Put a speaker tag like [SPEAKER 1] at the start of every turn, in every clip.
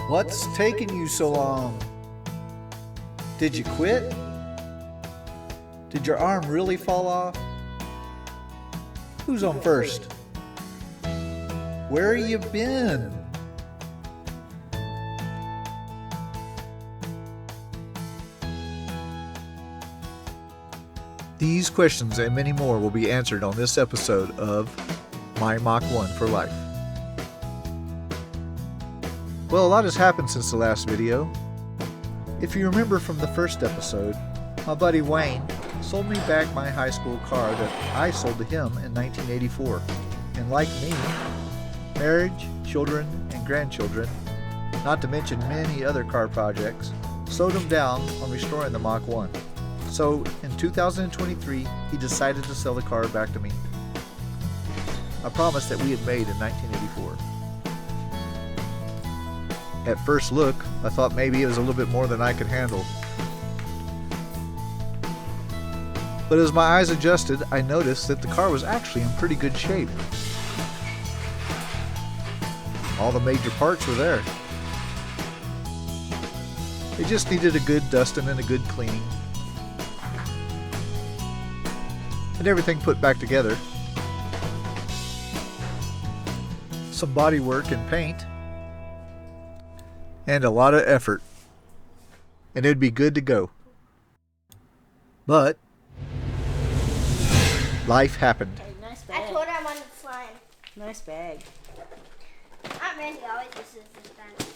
[SPEAKER 1] What's taking you so long? Did you quit? Did your arm really fall off? Who's on first? Where you been? These questions and many more will be answered on this episode of My Mach 1 for Life. Well, a lot has happened since the last video. If you remember from the first episode, my buddy Wayne sold me back my high school car that I sold to him in 1984. And like me, marriage, children, and grandchildren, not to mention many other car projects, slowed him down on restoring the Mach 1. So in 2023, he decided to sell the car back to me. A promise that we had made in 1984. At first look, I thought maybe it was a little bit more than I could handle. But as my eyes adjusted, I noticed that the car was actually in pretty good shape. All the major parts were there. It just needed a good dusting and a good cleaning. And everything put back together. Some body work and paint. And a lot of effort. And it'd be good to go. But life happened.
[SPEAKER 2] Hey, nice bag.
[SPEAKER 3] I told her I wanted slime.
[SPEAKER 2] Nice bag.
[SPEAKER 3] Aunt Randy always uses this pen.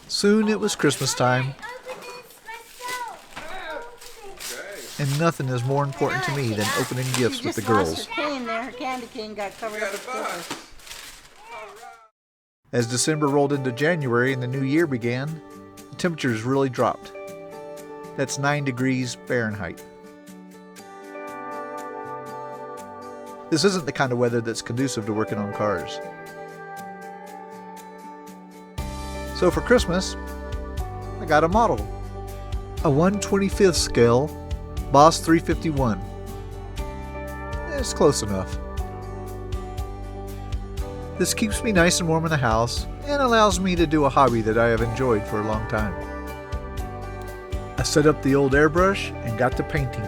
[SPEAKER 1] Soon it was Christmas time.
[SPEAKER 3] Open this myself.
[SPEAKER 1] And nothing is more important to me than opening gifts with the girls.
[SPEAKER 2] Her cane there. Her candy cane got covered up with stickers.
[SPEAKER 1] As December rolled into January and the new year began, the temperatures really dropped. That's 9 degrees Fahrenheit. This isn't the kind of weather that's conducive to working on cars. So for Christmas, I got a model. A 1/25th scale Boss 351. It's close enough. This keeps me nice and warm in the house and allows me to do a hobby that I have enjoyed for a long time. I set up the old airbrush and got to painting.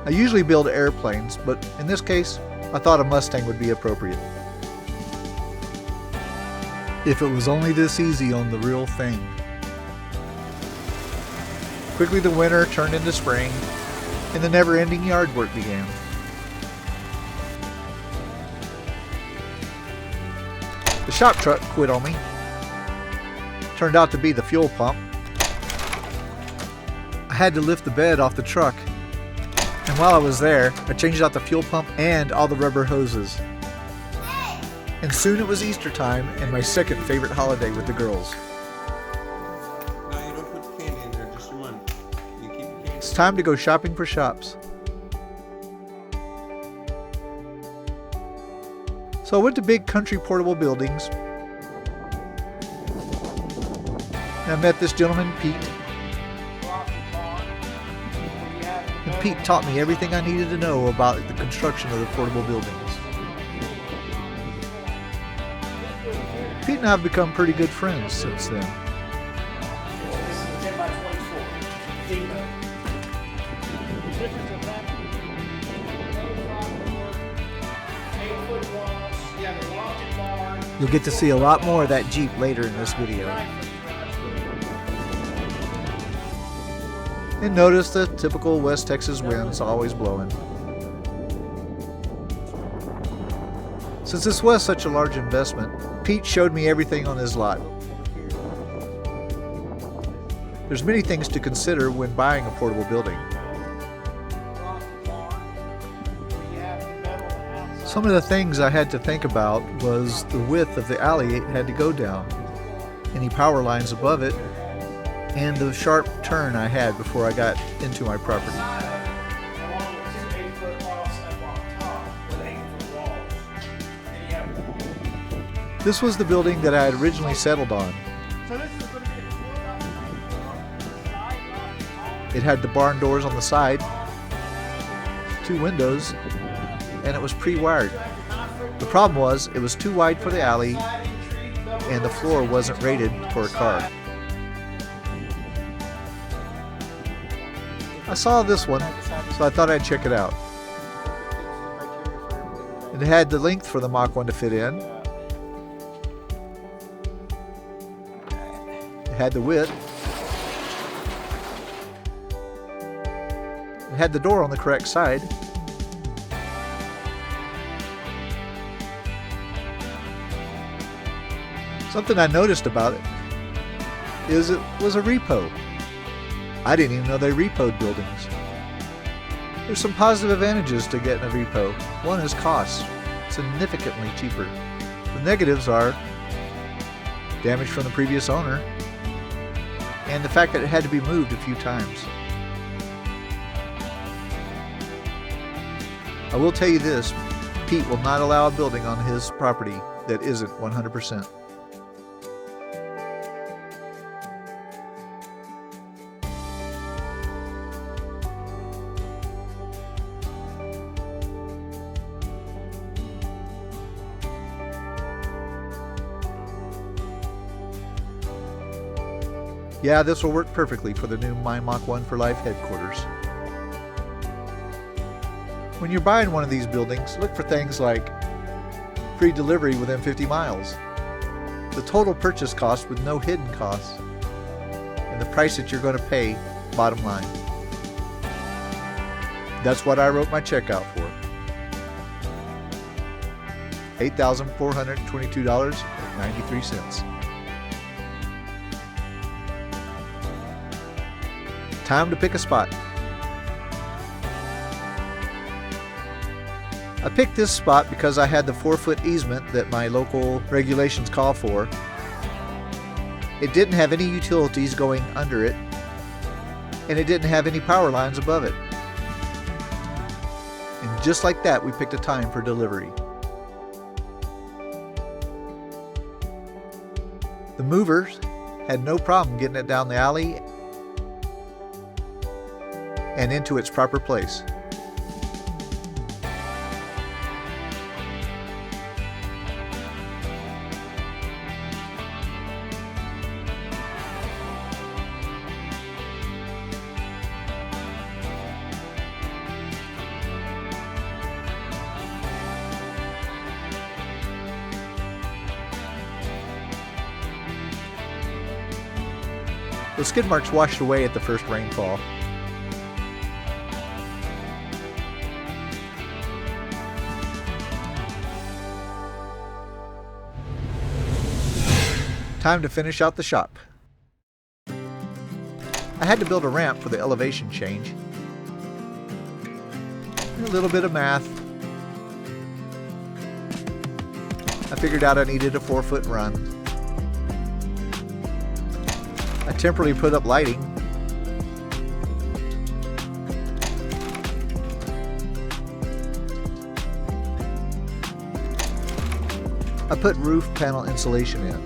[SPEAKER 1] I usually build airplanes, but in this case, I thought a Mustang would be appropriate. If it was only this easy on the real thing. Quickly the winter turned into spring, and the never-ending yard work began. The shop truck quit on me. Turned out to be the fuel pump. I had to lift the bed off the truck, and while I was there, I changed out the fuel pump and all the rubber hoses. And soon it was Easter time and my second favorite holiday with the girls.
[SPEAKER 4] No, you don't put the candy in there, just your money. You keep your candy.
[SPEAKER 1] It's time to go shopping for shops. So I went to Big Country Portable Buildings. And I met this gentleman, Pete. And Pete taught me everything I needed to know about the construction of the portable buildings. Pete and I have become pretty good friends since then.
[SPEAKER 5] This is a 10 by 24. Demo. The difference of that 8-foot walls. You have a lofted barn.
[SPEAKER 1] You'll get to see a lot more of that Jeep later in this video. And notice the typical West Texas winds always blowing. Since this was such a large investment, Pete showed me everything on his lot. There's many things to consider when buying a portable building. Some of the things I had to think about was the width of the alley it had to go down, any power lines above it, and the sharp turn I had before I got into my property. This was the building that I had originally settled on. It had the barn doors on the side, 2 windows, and it was pre-wired. The problem was it was too wide for the alley and the floor wasn't rated for a car. I saw this one, so I thought I'd check it out. It had the length for the Mach 1 to fit in. It had the width. It had the door on the correct side. Something I noticed about it is it was a repo. I didn't even know they repoed buildings. There's some positive advantages to getting a repo. One is cost, significantly cheaper. The negatives are damage from the previous owner and the fact that it had to be moved a few times. I will tell you this, Pete will not allow a building on his property that isn't 100%. Yeah, this will work perfectly for the new My Mach 1 for Life headquarters. When you're buying one of these buildings, look for things like free delivery within 50 miles, the total purchase cost with no hidden costs, and the price that you're going to pay, bottom line. That's what I wrote my check out for. $8,422.93. Time to pick a spot. I picked this spot because I had the 4-foot easement that my local regulations call for. It didn't have any utilities going under it, and it didn't have any power lines above it. And just like that, we picked a time for delivery. The movers had no problem getting it down the alley and into its proper place. The skid marks washed away at the first rainfall. Time to finish out the shop. I had to build a ramp for the elevation change. A little bit of math. I figured out I needed a 4-foot run. I temporarily put up lighting. I put roof panel insulation in.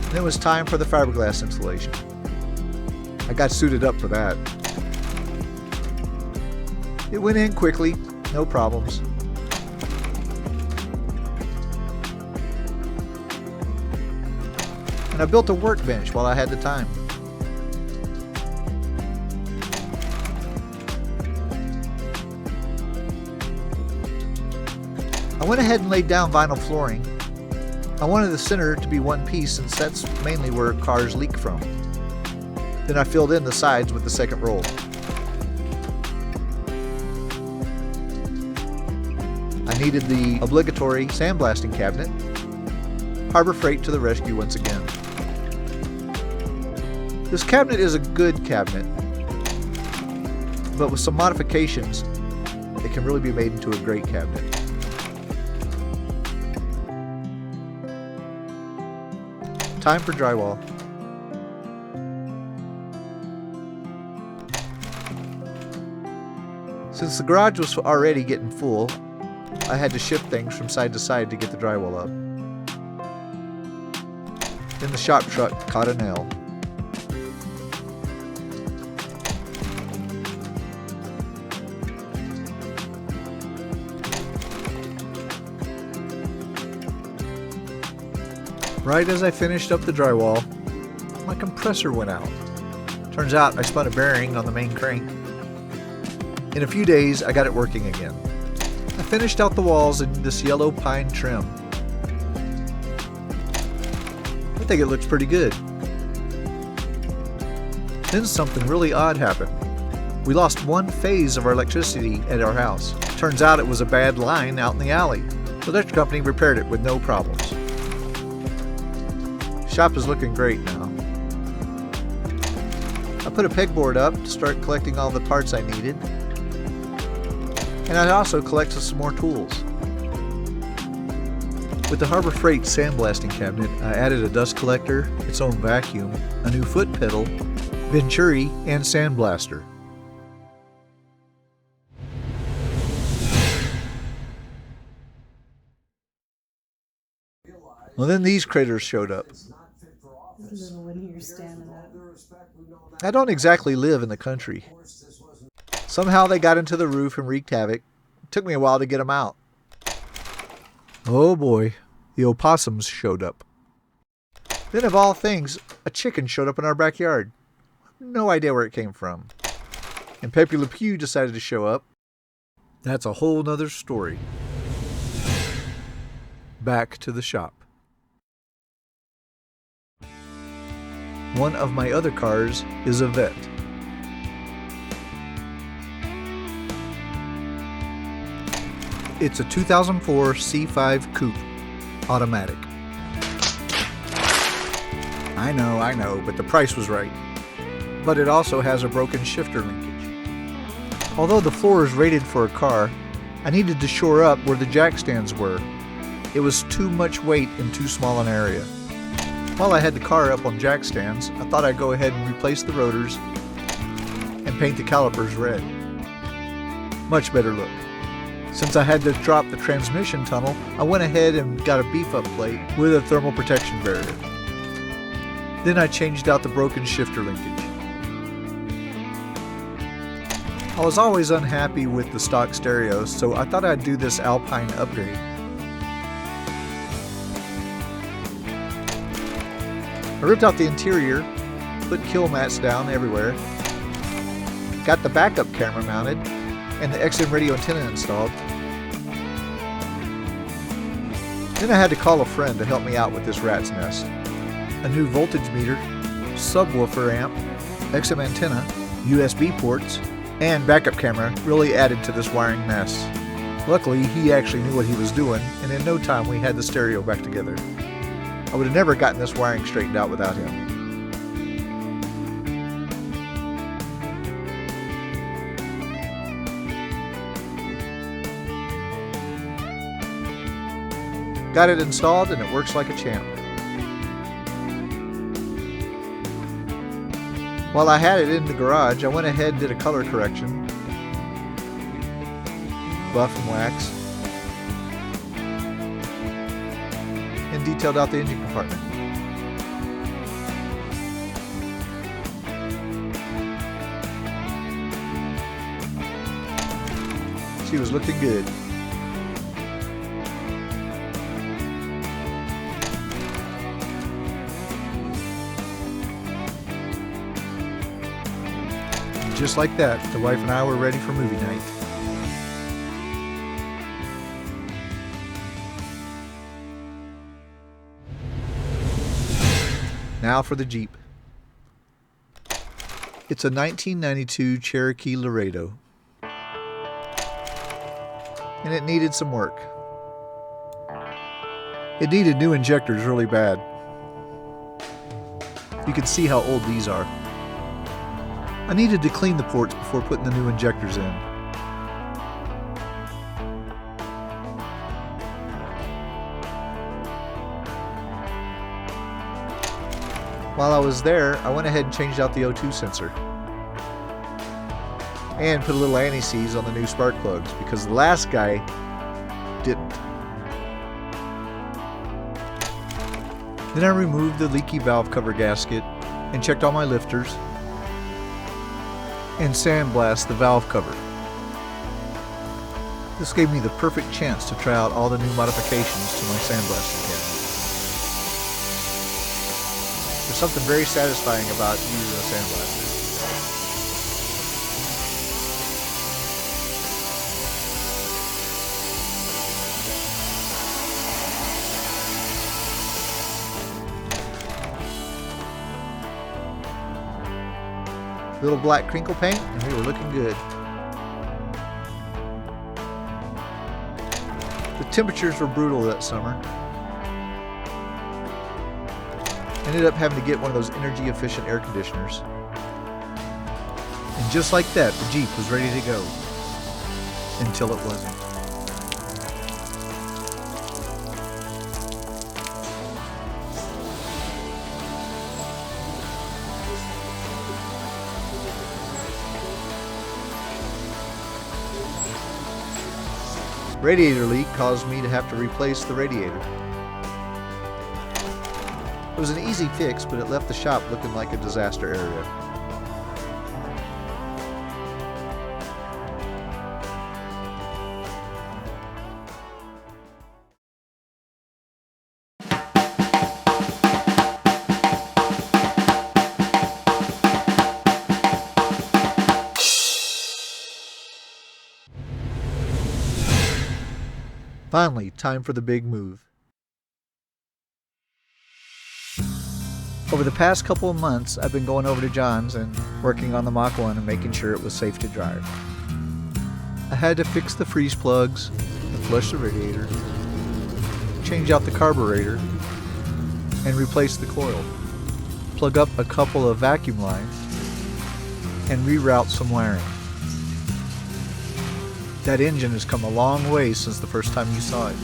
[SPEAKER 1] And it was time for the fiberglass insulation. I got suited up for that. It went in quickly, no problems. And I built a workbench while I had the time. I went ahead and laid down vinyl flooring. I wanted the center to be one piece since that's mainly where cars leak from. Then I filled in the sides with the second roll. I needed the obligatory sandblasting cabinet. Harbor Freight to the rescue once again. This cabinet is a good cabinet, but with some modifications, it can really be made into a great cabinet. Time for drywall. Since the garage was already getting full, I had to shift things from side to side to get the drywall up. Then the shop truck caught a nail. Right as I finished up the drywall, my compressor went out. Turns out I spun a bearing on the main crank. In a few days, I got it working again. I finished out the walls in this yellow pine trim. I think it looks pretty good. Then something really odd happened. We lost one phase of our electricity at our house. Turns out it was a bad line out in the alley. The electric company repaired it with no problems. Shop is looking great now. I put a pegboard up to start collecting all the parts I needed. And I also collected some more tools. With the Harbor Freight sandblasting cabinet, I added a dust collector, its own vacuum, a new foot pedal, venturi, and sandblaster. Well, then these critters showed up.
[SPEAKER 2] Little one here standing up.
[SPEAKER 1] I don't exactly live in the country. Somehow they got into the roof and wreaked havoc. It took me a while to get them out. Oh boy, the opossums showed up. Then of all things, a chicken showed up in our backyard. No idea where it came from. And Pepe Le Pew decided to show up. That's a whole nother story. Back to the shop. One of my other cars is a Vette. It's a 2004 C5 Coupe, automatic. I know, but the price was right. But it also has a broken shifter linkage. Although the floor is rated for a car, I needed to shore up where the jack stands were. It was too much weight in too small an area. While I had the car up on jack stands, I thought I'd go ahead and replace the rotors and paint the calipers red. Much better look. Since I had to drop the transmission tunnel, I went ahead and got a beef-up plate with a thermal protection barrier. Then I changed out the broken shifter linkage. I was always unhappy with the stock stereos, so I thought I'd do this Alpine upgrade. I ripped out the interior, put kill mats down everywhere, got the backup camera mounted, and the XM radio antenna installed. Then I had to call a friend to help me out with this rat's nest. A new voltage meter, subwoofer amp, XM antenna, USB ports, and backup camera really added to this wiring mess. Luckily, he actually knew what he was doing, and in no time we had the stereo back together. I would have never gotten this wiring straightened out without him. Got it installed and it works like a champ. While I had it in the garage, I went ahead and did a color correction, buff and wax, and detailed out the engine compartment. She was looking good. And just like that, the wife and I were ready for movie night. Now for the Jeep. It's a 1992 Cherokee Laredo. And it needed some work. It needed new injectors really bad. You can see how old these are. I needed to clean the ports before putting the new injectors in. While I was there, I went ahead and changed out the O2 sensor. And put a little anti-seize on the new spark plugs because the last guy didn't. Then I removed the leaky valve cover gasket and checked all my lifters and sandblasted the valve cover. This gave me the perfect chance to try out all the new modifications to my sandblasting cabinet. There's something very satisfying about using a sandblaster. Little black crinkle paint, and we were looking good. The temperatures were brutal that summer. Ended up having to get one of those energy efficient air conditioners. And just like that, the Jeep was ready to go. Until it wasn't. Radiator leak caused me to have to replace the radiator. It was an easy fix, but it left the shop looking like a disaster area. Finally, time for the big move. Over the past couple of months, I've been going over to John's and working on the Mach 1 and making sure it was safe to drive. I had to fix the freeze plugs, and flush the radiator, change out the carburetor, and replace the coil, plug up a couple of vacuum lines, and reroute some wiring. That engine has come a long way since the first time you saw it.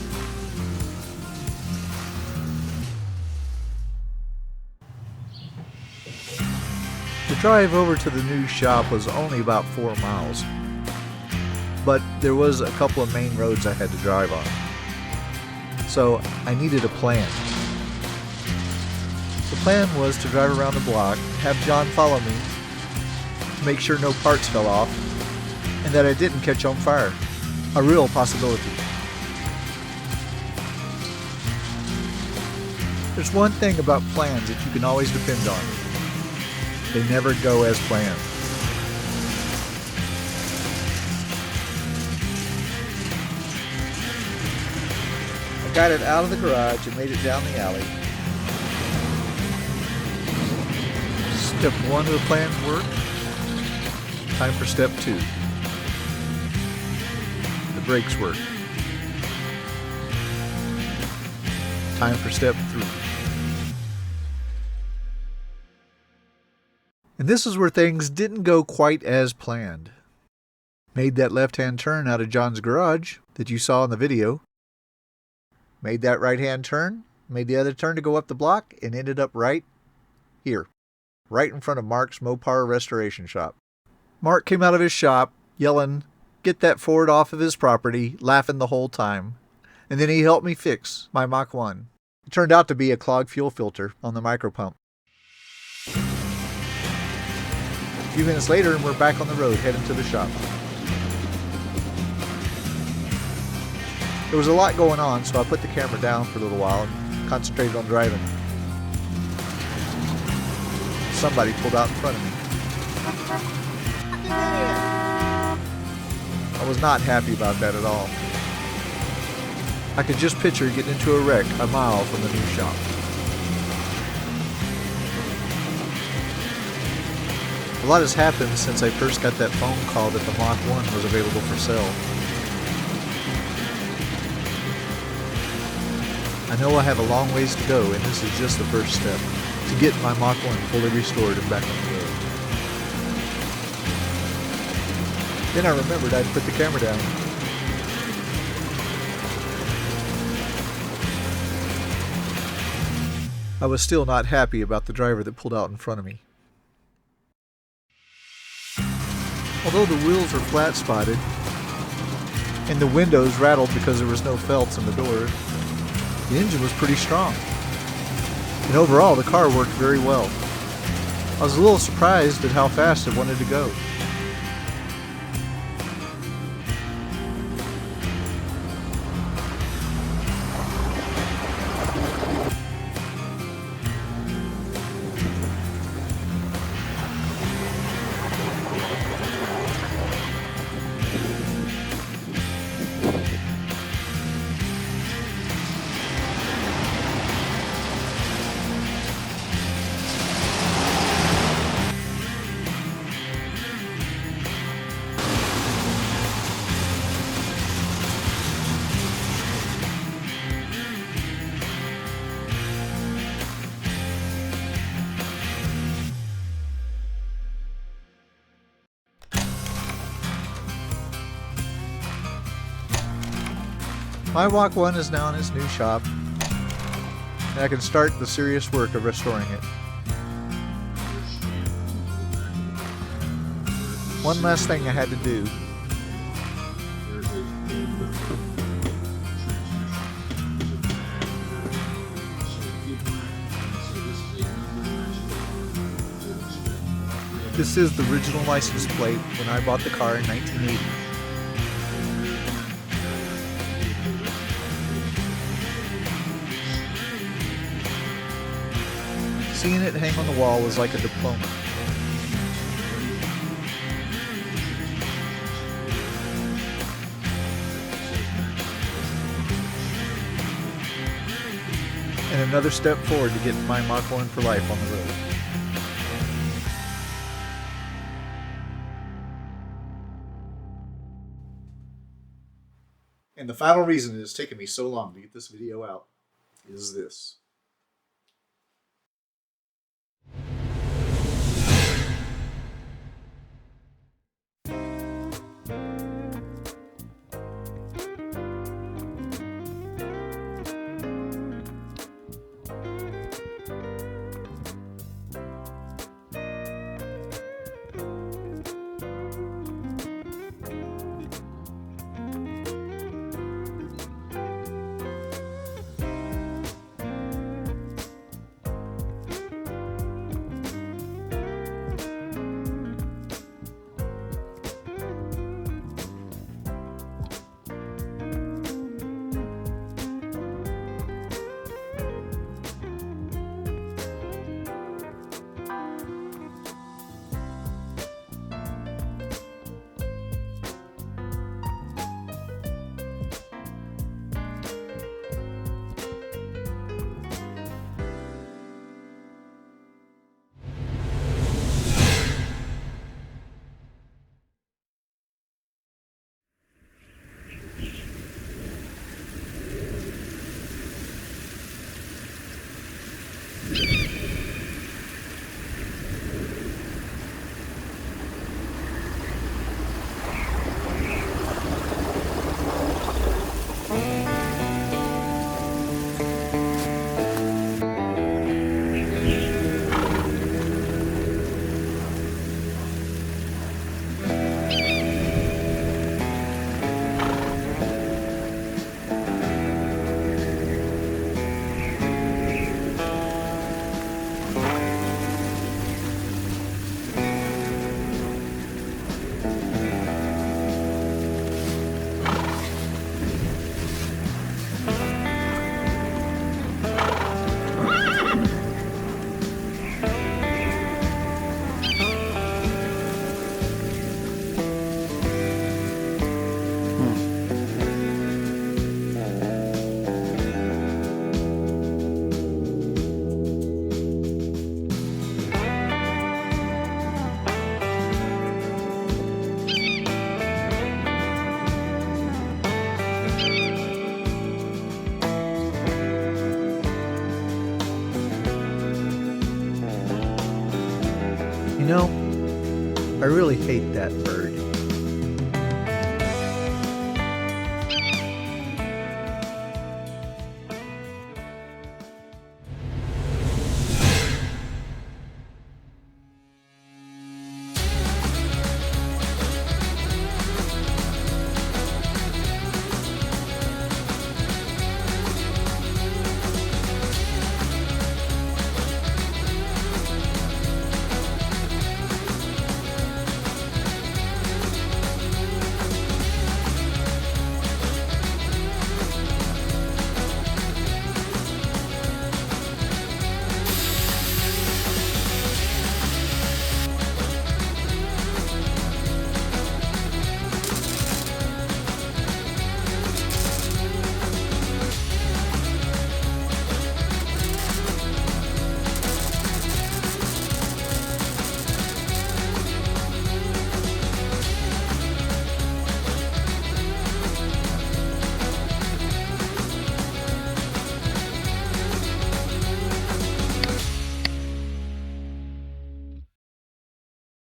[SPEAKER 1] The drive over to the new shop was only about 4 miles, but there was a couple of main roads I had to drive on. So I needed a plan. The plan was to drive around the block, have John follow me, to make sure no parts fell off, and that I didn't catch on fire. A real possibility. There's one thing about plans that you can always depend on. They never go as planned. I got it out of the garage and made it down the alley. Step 1 of the plan worked. Time for step 2. The brakes work. Time for step 3. And this is where things didn't go quite as planned. Made that left-hand turn out of John's garage that you saw in the video. Made that right-hand turn, made the other turn to go up the block, and ended up right here, right in front of Mark's Mopar restoration shop. Mark came out of his shop yelling, "Get that Ford off of his property," laughing the whole time. And then he helped me fix my Mach 1. It turned out to be a clogged fuel filter on the micro pump. A few minutes later, and we're back on the road heading to the shop. There was a lot going on, so I put the camera down for a little while and concentrated on driving. Somebody pulled out in front of me. I was not happy about that at all. I could just picture getting into a wreck a mile from the new shop. A lot has happened since I first got that phone call that the Mach 1 was available for sale. I know I have a long ways to go, and this is just the first step to get my Mach 1 fully restored and back on the road. Then I remembered I'd put the camera down. I was still not happy about the driver that pulled out in front of me. Although the wheels were flat spotted and the windows rattled because there was no felts in the door, the engine was pretty strong. And overall, the car worked very well. I was a little surprised at how fast it wanted to go. My Mach 1 is now in its new shop, and I can start the serious work of restoring it. One last thing I had to do. This is the original license plate when I bought the car in 1980. Seeing it hang on the wall was like a diploma. And another step forward to get my Mach 1 for life on the road. And the final reason it has taken me so long to get this video out is this. You know, I really hate that bird.